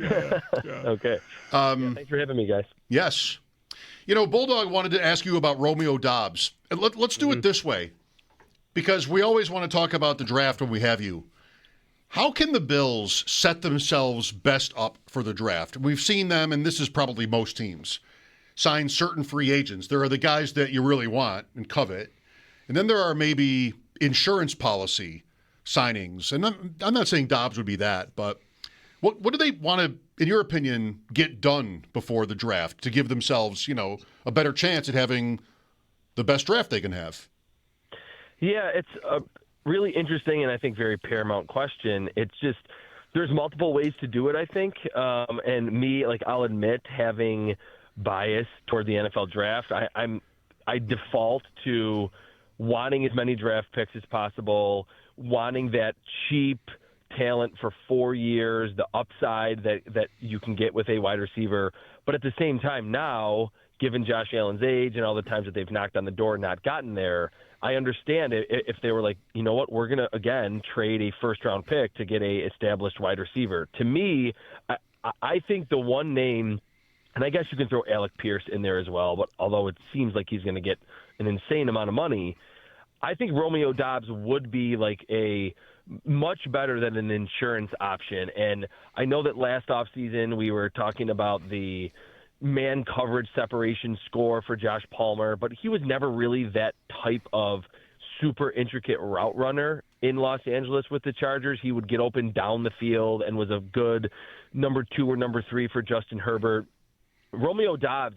Okay. Thanks for having me, guys. Yes. Bulldog wanted to ask you about Romeo Doubs. And let's do it this way, because we always want to talk about the draft when we have you. How can the Bills set themselves best up for the draft? We've seen them, and this is probably most teams, sign certain free agents. There are the guys that you really want and covet, and then there are maybe insurance policy signings. And I'm not saying Dobbs would be that, but what do they want to, in your opinion, get done before the draft to give themselves, a better chance at having the best draft they can have? Yeah, it's a really interesting and I think very paramount question. It's just there's multiple ways to do it, I think. And me, I'll admit, having bias toward the NFL draft, I default to wanting as many draft picks as possible, wanting that cheap talent for 4 years, the upside that you can get with a wide receiver. But at the same time now, given Josh Allen's age and all the times that they've knocked on the door and not gotten there, I understand it if they were like, you know what, we're going to, again, trade a first-round pick to get a established wide receiver. To me, I think the one name, and I guess you can throw Alec Pierce in there as well, but although it seems like he's going to get an insane amount of money, I think Romeo Doubs would be like a much better than an insurance option. And I know that last offseason we were talking about the man coverage separation score for Josh Palmer, but he was never really that type of super intricate route runner in Los Angeles with the Chargers. He would get open down the field and was a good number 2 or number 3 for Justin Herbert. Romeo Doubs,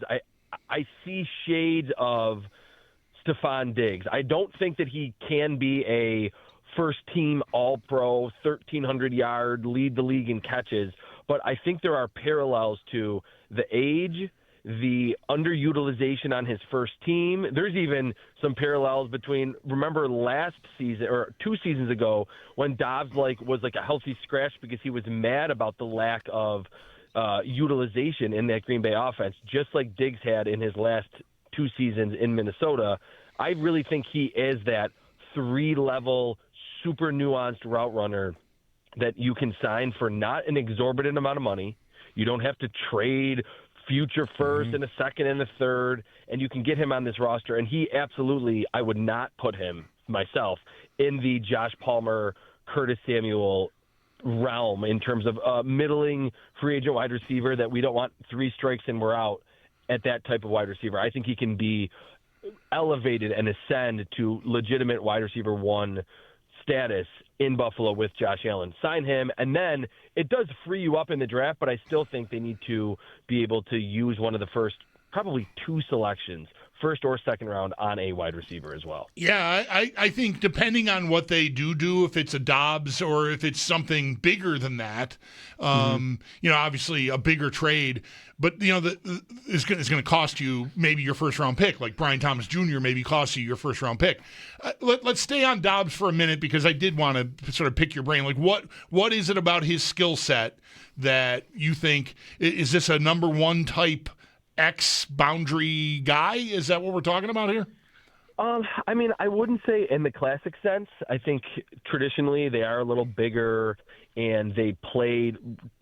I see shades of Stephon Diggs. I don't think that he can be a first-team All-Pro, 1,300-yard, lead the league in catches, but I think there are parallels to the age, the underutilization on his first team. There's even some parallels between, remember last season or 2 seasons ago when Dobbs was like a healthy scratch because he was mad about the lack of utilization in that Green Bay offense, just like Diggs had in his last 2 seasons in Minnesota. I really think he is that 3-level, super nuanced route runner that you can sign for not an exorbitant amount of money. You don't have to trade future first and a second and a third, and you can get him on this roster. And he absolutely, I would not put him myself in the Josh Palmer, Curtis Samuel realm in terms of middling free agent wide receiver that we don't want 3 strikes and we're out at that type of wide receiver. I think he can be elevated and ascend to legitimate wide receiver 1 status in Buffalo with Josh Allen. Sign him, and then it does free you up in the draft, but I still think they need to be able to use one of the first, probably 2 selections, first or second round, on a wide receiver as well. Yeah, I think depending on what they do, if it's a Dobbs or if it's something bigger than that, obviously a bigger trade, but it's going to cost you maybe your first round pick, like Brian Thomas Jr. maybe costs you your first round pick. Let's stay on Dobbs for a minute because I did want to sort of pick your brain. Like what is it about his skill set that you think is this a number 1 type X boundary guy? Is that what we're talking about here? I wouldn't say in the classic sense. I think traditionally they are a little bigger and they played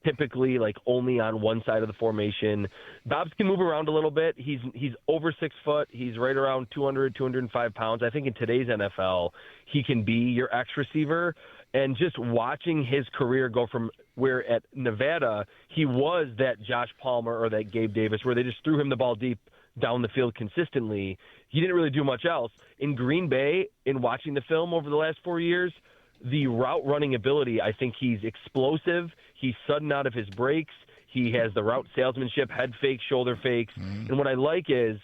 typically only on one side of the formation. Dobbs can move around a little bit. He's over 6 foot. He's right around 200, 205 pounds. I think in today's NFL, he can be your X receiver. And just watching his career go from where at Nevada, he was that Josh Palmer or that Gabe Davis where they just threw him the ball deep down the field consistently. He didn't really do much else. In Green Bay, in watching the film over the last 4 years, the route running ability, I think he's explosive. He's sudden out of his breaks. He has the route salesmanship, head fakes, shoulder fakes. And what I like is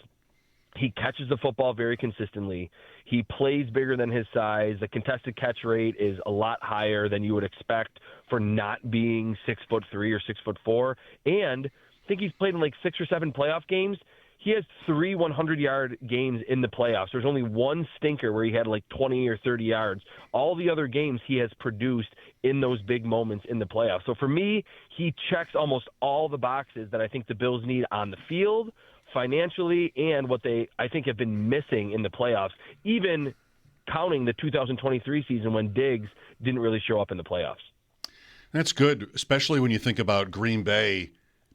he catches the football very consistently. He plays bigger than his size. The contested catch rate is a lot higher than you would expect for not being 6'3" or 6'4". And I think he's played in 6 or 7 playoff games. He has 3 100-yard games in the playoffs. There's only one stinker where he had 20 or 30 yards. All the other games he has produced in those big moments in the playoffs. So for me, he checks almost all the boxes that I think the Bills need on the field, financially, and what they, I think, have been missing in the playoffs, even counting the 2023 season when Diggs didn't really show up in the playoffs. That's good, especially when you think about Green Bay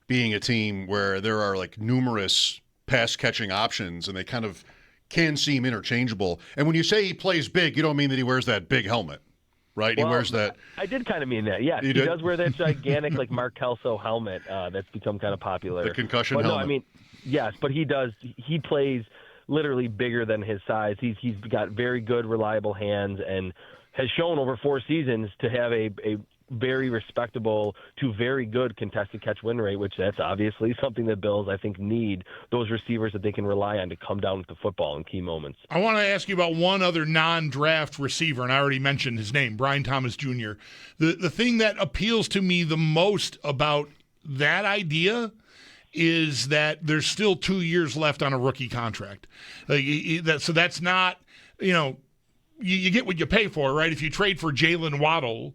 being a team where there are like numerous pass-catching options, and they kind of can seem interchangeable. And when you say he plays big, you don't mean that he wears that big helmet, right? Well, he wears that. I did kind of mean that. Yes, he does wear that gigantic like Mark Kelso helmet that's become kind of popular. The concussion helmet. No, I mean, yes, but he does. He plays literally bigger than his size. He's got very good, reliable hands, and has shown over 4 seasons to have a very respectable to very good contested catch win rate, which that's obviously something that Bills, I think, need those receivers that they can rely on to come down with the football in key moments. I want to ask you about one other non-draft receiver, and I already mentioned his name, Brian Thomas Jr. The thing that appeals to me the most about that idea is that there's still 2 years left on a rookie contract. So that's not, you get what you pay for, right? If you trade for Jalen Waddle,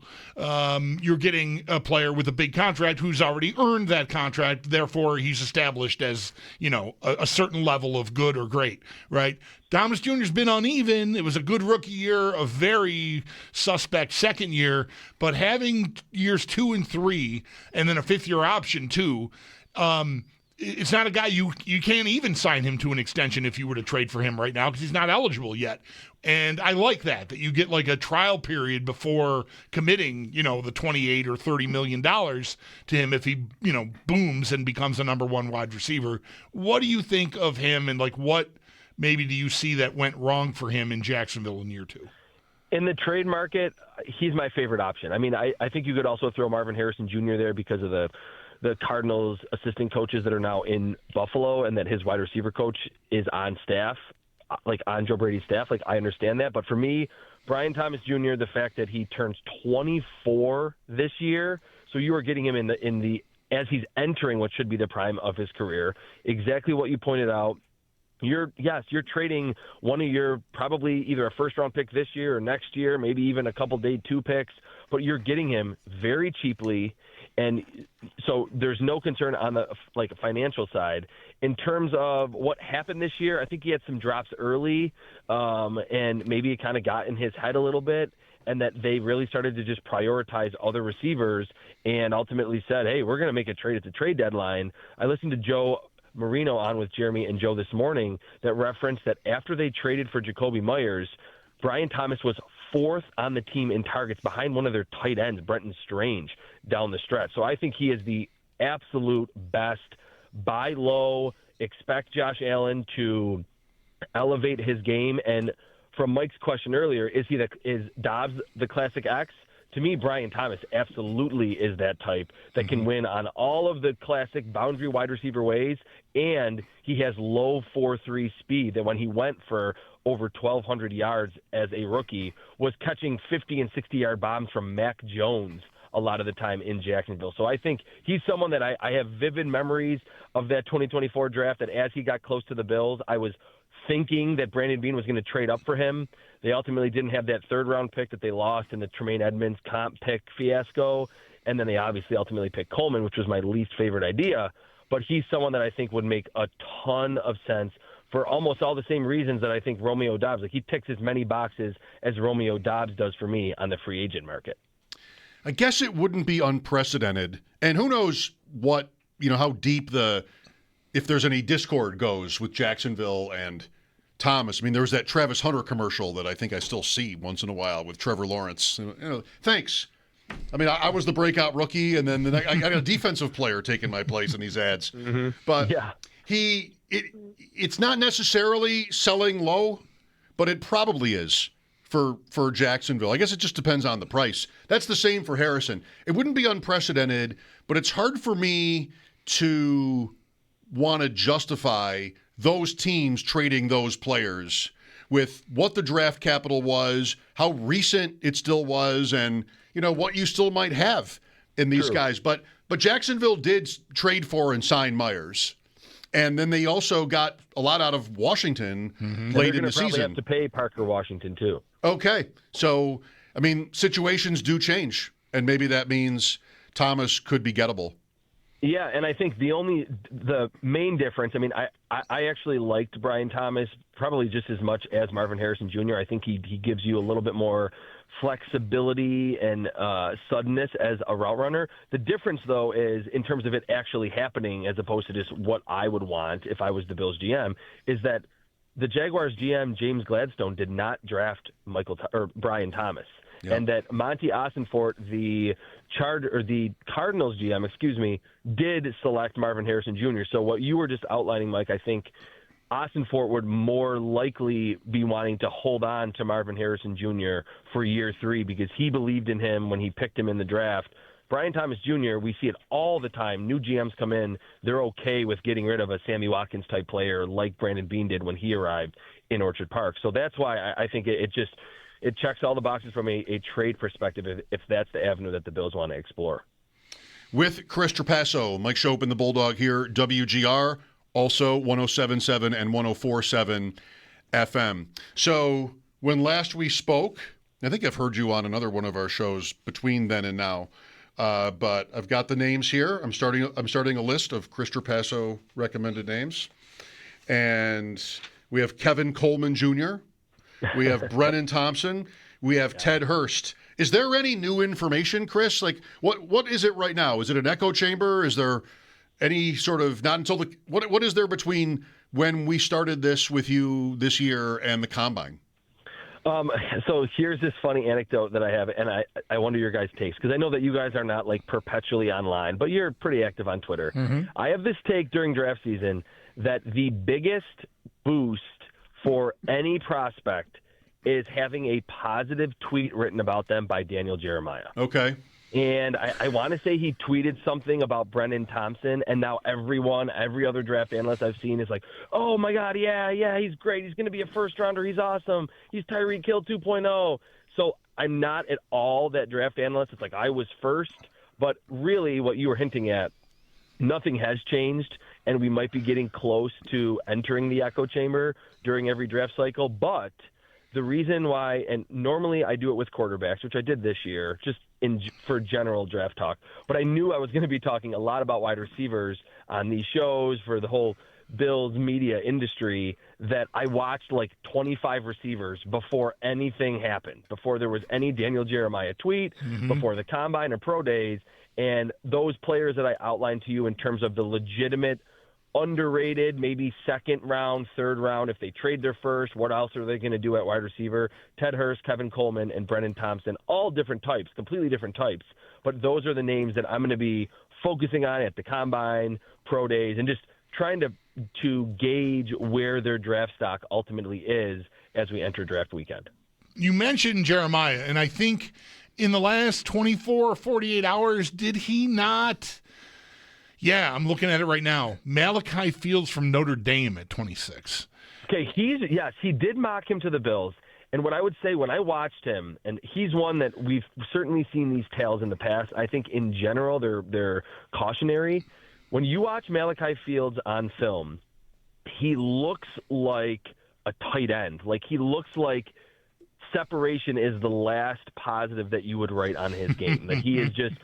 you're getting a player with a big contract who's already earned that contract. Therefore, he's established as, a certain level of good or great, right? Thomas Jr.'s been uneven. It was a good rookie year, a very suspect second year, but having years 2 and 3 and then a 5th-year option too, it's not a guy you can't even sign him to an extension if you were to trade for him right now because he's not eligible yet. And I like that you get like a trial period before committing, the 28 or $30 million to him if he, booms and becomes a number 1 wide receiver. What do you think of him, and like what maybe do you see that went wrong for him in Jacksonville in year 2? In the trade market, he's my favorite option. I mean, I think you could also throw Marvin Harrison Jr. there because of the Cardinals assistant coaches that are now in Buffalo, and that his wide receiver coach is on staff, like on Joe Brady's staff. Like, I understand that. But for me, Brian Thomas Jr., the fact that he turns 24 this year, so you are getting him in the as he's entering what should be the prime of his career, exactly what you pointed out. You're trading one of your probably either a first-round pick this year or next year, maybe even a couple day 2 picks, but you're getting him very cheaply. And so there's no concern on the financial side. In terms of what happened this year, I think he had some drops early, and maybe it kind of got in his head a little bit, and that they really started to just prioritize other receivers and ultimately said, hey, we're going to make a trade at the trade deadline. I listened to Joe Marino on with Jeremy and Joe this morning that referenced that after they traded for Jacoby Myers, Brian Thomas was 4th on the team in targets behind one of their tight ends, Brenton Strange, down the stretch. So I think he is the absolute best. Buy low, expect Josh Allen to elevate his game. And from Mike's question earlier, is Doubs the classic X? To me, Brian Thomas absolutely is that type that can win on all of the classic boundary wide receiver ways, and he has low 4.3 speed that when he went for over 1,200 yards as a rookie was catching 50 and 60-yard bombs from Mac Jones a lot of the time in Jacksonville. So I think he's someone that I have vivid memories of that 2024 draft, that as he got close to the Bills, I was thinking that Brandon Beane was going to trade up for him. They ultimately didn't have that 3rd-round pick that they lost in the Tremaine Edmonds comp pick fiasco, and then they obviously ultimately picked Coleman, which was my least favorite idea. But he's someone that I think would make a ton of sense for almost all the same reasons that I think Romeo Doubs. Like, he ticks as many boxes as Romeo Doubs does for me on the free agent market. I guess it wouldn't be unprecedented, and who knows what, how deep if there's any discord goes with Jacksonville and Thomas. I mean, there was that Travis Hunter commercial that I think I still see once in a while with Trevor Lawrence. Thanks. I mean, I was the breakout rookie, and then I got a defensive player taking my place in these ads. Mm-hmm. But yeah. It's not necessarily selling low, but it probably is for Jacksonville. I guess it just depends on the price. That's the same for Harrison. It wouldn't be unprecedented, but it's hard for me to want to justify those teams trading those players with what the draft capital was, how recent it still was, and what you still might have in these guys. But Jacksonville did trade for and sign Myers. And then they also got a lot out of Washington late in the season. They're going to probably have to pay Parker Washington, too. Okay. So, situations do change. And maybe that means Thomas could be gettable. Yeah, and I think the main difference, I mean, I actually liked Brian Thomas probably just as much as Marvin Harrison Jr. I think he gives you a little bit more flexibility and suddenness as a route runner. The difference, though, is in terms of it actually happening as opposed to just what I would want if I was the Bills GM, is that the Jaguars GM, James Gladstone, did not draft Brian Thomas. Yep. And that Monty Ossenfort, the Cardinals GM, did select Marvin Harrison Jr. So what you were just outlining, Mike, I think Ossenfort would more likely be wanting to hold on to Marvin Harrison Jr. for year 3 because he believed in him when he picked him in the draft. Brian Thomas Jr., we see it all the time. New GMs come in, they're okay with getting rid of a Sammy Watkins-type player like Brandon Beane did when he arrived in Orchard Park. So that's why I think it checks all the boxes from a trade perspective if that's the avenue that the Bills want to explore. With Chris Trapasso, Mike Schopp and the Bulldog here, WGR, also 107.7 and 104.7 FM. So when last we spoke, I think I've heard you on another one of our shows between then and now, but I've got the names here. I'm starting a list of Chris Trapasso recommended names, and we have Kevin Coleman Jr., we have Brennan Thompson. We have Ted Hurst. Is there any new information, Chris? Like, what is it right now? Is it an echo chamber? Is there any sort of not until the what is there between when we started this with you this year and the combine? So here's this funny anecdote that I have, and I wonder your guys' takes because I know that you guys are not like perpetually online, but you're pretty active on Twitter. Mm-hmm. I have this take during draft season that the biggest boost for any prospect is having a positive tweet written about them by Daniel Jeremiah. Okay. And I want to say he tweeted something about Brennan Thompson, and now every other draft analyst I've seen is like, oh, my God, yeah, he's great. He's going to be a first-rounder. He's awesome. He's Tyreek Hill 2.0. So I'm not at all that draft analyst. It's like I was first, but really what you were hinting at, nothing has changed, and we might be getting close to entering the echo chamber during every draft cycle. But the reason why, and normally I do it with quarterbacks, which I did this year, just for general draft talk, but I knew I was going to be talking a lot about wide receivers on these shows for the whole Bills media industry, that I watched like 25 receivers before anything happened, before there was any Daniel Jeremiah tweet, before the combine or pro days. And those players that I outlined to you in terms of the legitimate, underrated, maybe second round, third round, if they trade their first, what else are they going to do at wide receiver? Ted Hurst, Kevin Coleman, and Brennan Thompson, all different types, completely different types. But those are the names that I'm going to be focusing on at the combine, pro days, and just trying to gauge where their draft stock ultimately is as we enter draft weekend. You mentioned Jeremiah, and I think in the last 24 or 48 hours, did he not? Yeah, I'm looking at it right now. Malachi Fields from Notre Dame at 26. Okay, he did mock him to the Bills. And what I would say when I watched him, and he's one that we've certainly seen these tales in the past. I think in general they're cautionary. When you watch Malachi Fields on film, he looks like a tight end. Like he looks like separation is the last positive that you would write on his game. That he is just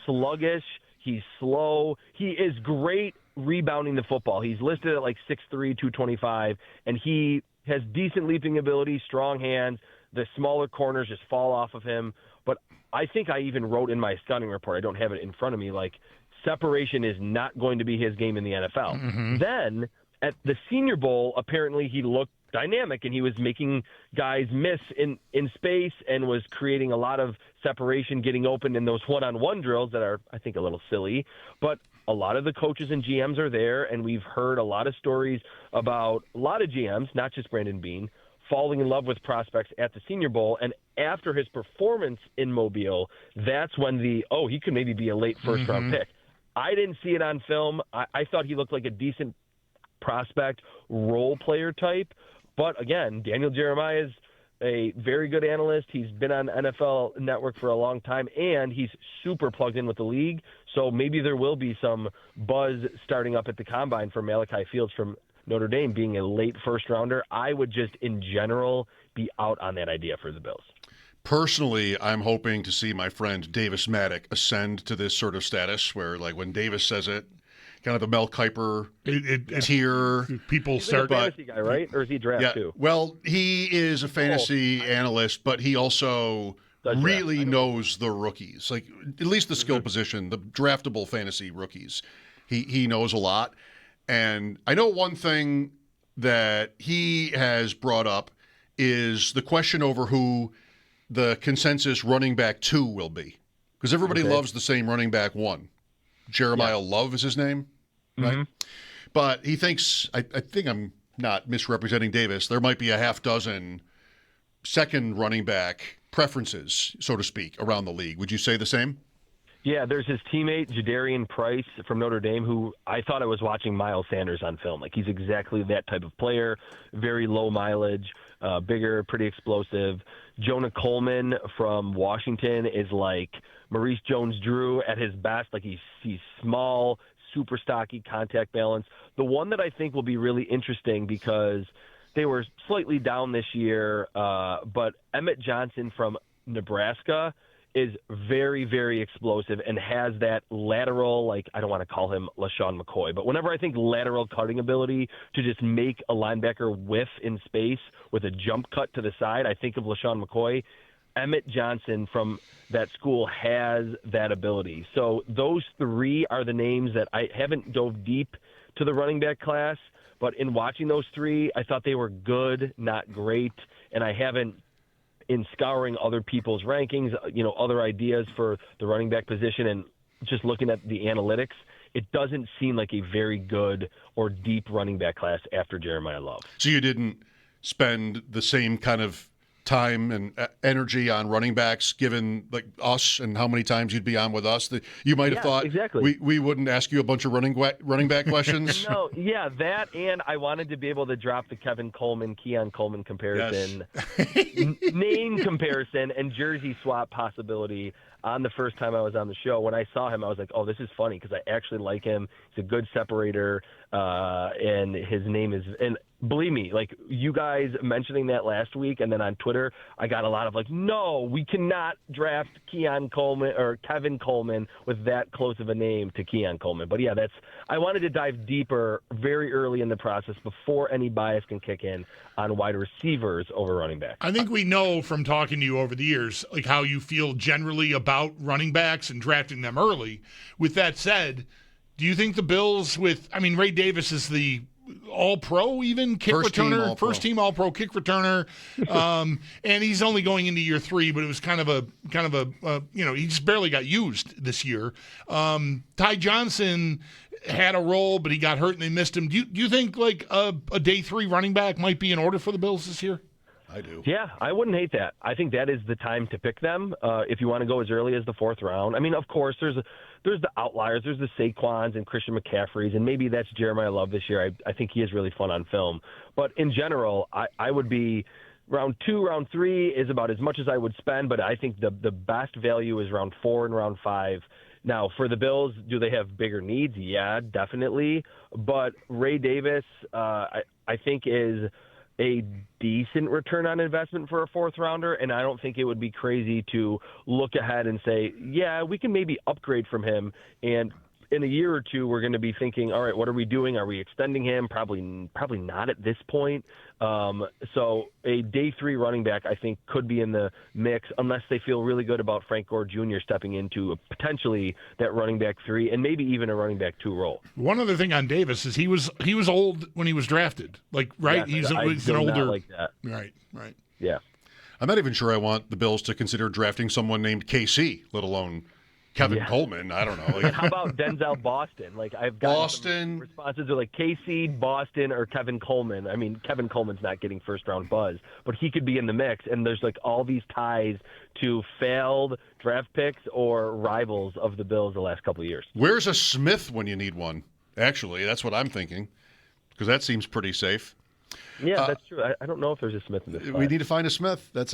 sluggish. He's slow. He is great rebounding the football. He's listed at like 6'3", 225, and he has decent leaping ability, strong hands. The smaller corners just fall off of him. But I think I even wrote in my scouting report, I don't have it in front of me, like separation is not going to be his game in the NFL. Mm-hmm. Then at the Senior Bowl, apparently he looked dynamic, and he was making guys miss in space and was creating a lot of separation, getting open in those one-on-one drills that are, I think, a little silly. But a lot of the coaches and GMs are there, and we've heard a lot of stories about a lot of GMs, not just Brandon Beane, falling in love with prospects at the Senior Bowl. And after his performance in Mobile, that's when he could maybe be a late first-round pick. I didn't see it on film. I thought he looked like a decent prospect, role player type. But again, Daniel Jeremiah is a very good analyst. He's been on NFL Network for a long time, and he's super plugged in with the league. So maybe there will be some buzz starting up at the combine for Malachi Fields from Notre Dame being a late first-rounder. I would just, in general, be out on that idea for the Bills. Personally, I'm hoping to see my friend Davis Maddock ascend to this sort of status where, like, when Davis says it, kind of a Mel Kiper tier. People He's start. a fantasy guy, right? Or is he draft too? Well, he is a fantasy analyst, but he also really knows the rookies, like at least the skill position, the draftable fantasy rookies. He knows a lot. And I know one thing that he has brought up is the question over who the consensus running back 2 will be. Because everybody loves the same running back 1. Jeremiah Love is his name, right? But he thinks, I think I'm not misrepresenting Davis, there might be a half dozen second running back preferences, so to speak, around the league. Would you say the same? Yeah, there's his teammate, Jadarian Price from Notre Dame, who I thought I was watching Miles Sanders on film. Like, he's exactly that type of player, very low mileage, bigger, pretty explosive. Jonah Coleman from Washington is like Maurice Jones-Drew at his best. Like, he's small, super stocky, contact balance. The one that I think will be really interesting because they were slightly down this year, but Emmett Johnson from Nebraska is very, very explosive and has that lateral, like, I don't want to call him LaShawn McCoy, but whenever I think lateral cutting ability to just make a linebacker whiff in space with a jump cut to the side, I think of LaShawn McCoy. Emmett Johnson from that school has that ability. So those 3 are the names that I haven't dove deep to the running back class, but in watching those 3, I thought they were good, not great, and I haven't, in scouring other people's rankings, other ideas for the running back position and just looking at the analytics, it doesn't seem like a very good or deep running back class after Jeremiah Love. So you didn't spend the same kind of time and energy on running backs, given like us and how many times you'd be on with us, that you might have thought exactly. we wouldn't ask you a bunch of running back questions. No, yeah, that, and I wanted to be able to drop the Kevin Coleman, Keon Coleman comparison, name comparison, and jersey swap possibility on the first time I was on the show. When I saw him, I was like, oh, this is funny because I actually like him. He's a good separator, and his name is – and believe me, like, you guys mentioning that last week and then on Twitter, I got a lot of like, no, we cannot draft Keon Coleman or Kevin Coleman with that close of a name to Keon Coleman. But, yeah, I wanted to dive deeper very early in the process before any bias can kick in on wide receivers over running back. I think we know from talking to you over the years, like, how you feel generally about running backs and drafting them early. With that said, do you think the Bills Ray Davis is the All-Pro even kick returner, first team All-Pro kick returner, and he's only going into year 3, but it was kind of a he just barely got used this year. Ty Johnson had a role, but he got hurt and they missed him. Do you think like a day 3 running back might be in order for the Bills this year? I do. Yeah, I wouldn't hate that. I think that is the time to pick them if you want to go as early as the 4th round. I mean, of course, there's the outliers. There's the Saquons and Christian McCaffreys, and maybe that's Jeremiah Love this year. I think he is really fun on film. But in general, I would be round 2, round 3 is about as much as I would spend, but I think the best value is round 4 and round 5. Now, for the Bills, do they have bigger needs? Yeah, definitely. But Ray Davis, I think, is a decent return on investment for a 4th rounder, and I don't think it would be crazy to look ahead and say, yeah, we can maybe upgrade from him, and in a year or 2 we're going to be thinking, all right, what are we doing? Are we extending him? Probably not at this point. So a day 3 running back, I think, could be in the mix unless they feel really good about Frank Gore Jr. stepping into potentially that running back 3 and maybe even a running back 2 role. One other thing on Davis is he was old when he was drafted. Like, right? Yeah, he's an older. Not like that. Right. Yeah. I'm not even sure I want the Bills to consider drafting someone named KC, let alone Kevin Coleman. I don't know. And how about Denzel Boston? Like, I've got some responses are like KC, Boston, or Kevin Coleman. I mean, Kevin Coleman's not getting first-round buzz, but he could be in the mix. And there's like all these ties to failed draft picks or rivals of the Bills the last couple of years. Where's a Smith when you need one? Actually, that's what I'm thinking, because that seems pretty safe. Yeah, that's true. I don't know if there's a Smith in this class. We need to find a Smith. It's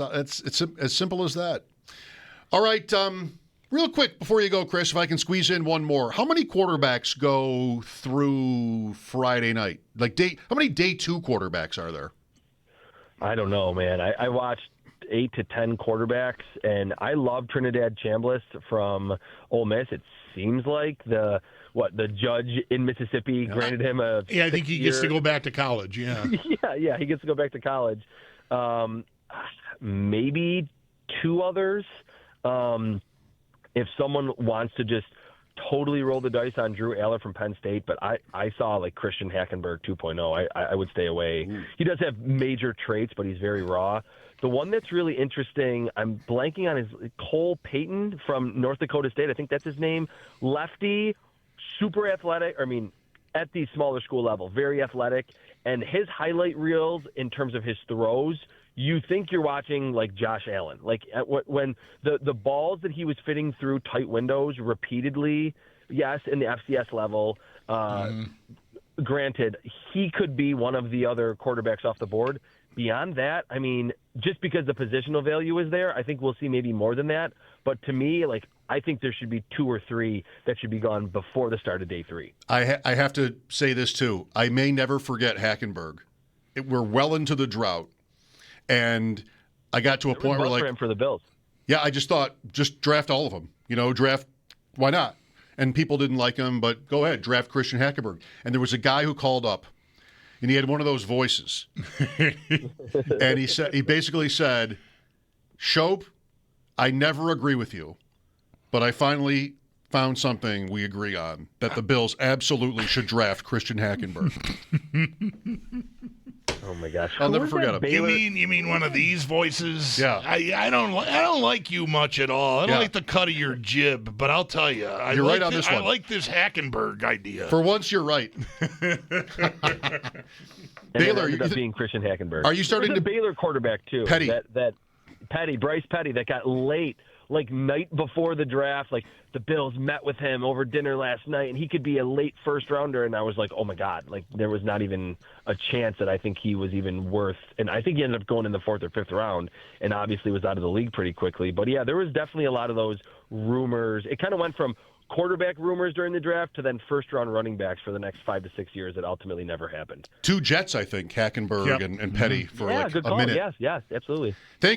as simple as that. All right. Real quick before you go, Chris, if I can squeeze in one more. How many quarterbacks go through Friday night? How many day 2 quarterbacks are there? I don't know, man. I watched 8 to 10 quarterbacks, and I love Trinidad Chambliss from Ole Miss. It seems like the judge in Mississippi granted him a I think he gets to go back to college. Yeah, yeah, he gets to go back to college. Maybe 2 others. If someone wants to just totally roll the dice on Drew Aller from Penn State, but I saw like Christian Hackenberg 2.0. I would stay away. Ooh. He does have major traits, but he's very raw. The one that's really interesting, I'm blanking on, is Cole Payton from North Dakota State. I think that's his name. Lefty, super athletic. I mean, at the smaller school level, very athletic. And his highlight reels in terms of his throws, you think you're watching like Josh Allen. Like when the balls that he was fitting through tight windows repeatedly, yes, in the FCS level, granted, he could be one of the other quarterbacks off the board. Beyond that, I mean, just because the positional value is there, I think we'll see maybe more than that. But to me, like, I think there should be 2 or 3 that should be gone before the start of day 3. I have to say this, too. I may never forget Hackenberg. We're well into the drought. And I got to a point where, like, for him for the Bills. Yeah, I just thought, just draft all of them. Draft, why not? And people didn't like him, but go ahead, draft Christian Hackenberg. And there was a guy who called up, and he had one of those voices. And he basically said, Schopp, I never agree with you, but I finally found something we agree on, that the Bills absolutely should draft Christian Hackenberg. Oh my gosh! I'll never forget him. You mean one of these voices? Yeah. I don't like you much at all. I don't like the cut of your jib, but I'll tell you, you're right on this one. I like this Hackenberg idea. For once, you're right. Baylor ended up being Christian Hackenberg. Are you starting to Baylor quarterback too? Petty. Bryce Petty, that got late, like night before the draft. Like the Bills met with him over dinner last night, and he could be a late first rounder. And I was like, oh my God, like there was not even a chance that I think he was even worth. And I think he ended up going in the 4th or 5th round, and obviously was out of the league pretty quickly. But yeah, there was definitely a lot of those rumors. It kind of went from quarterback rumors during the draft to then first-round running backs for the next 5 to 6 years that ultimately never happened. 2 Jets, I think, Hackenberg and Petty for good a call. minute. Yes, absolutely. Thank you.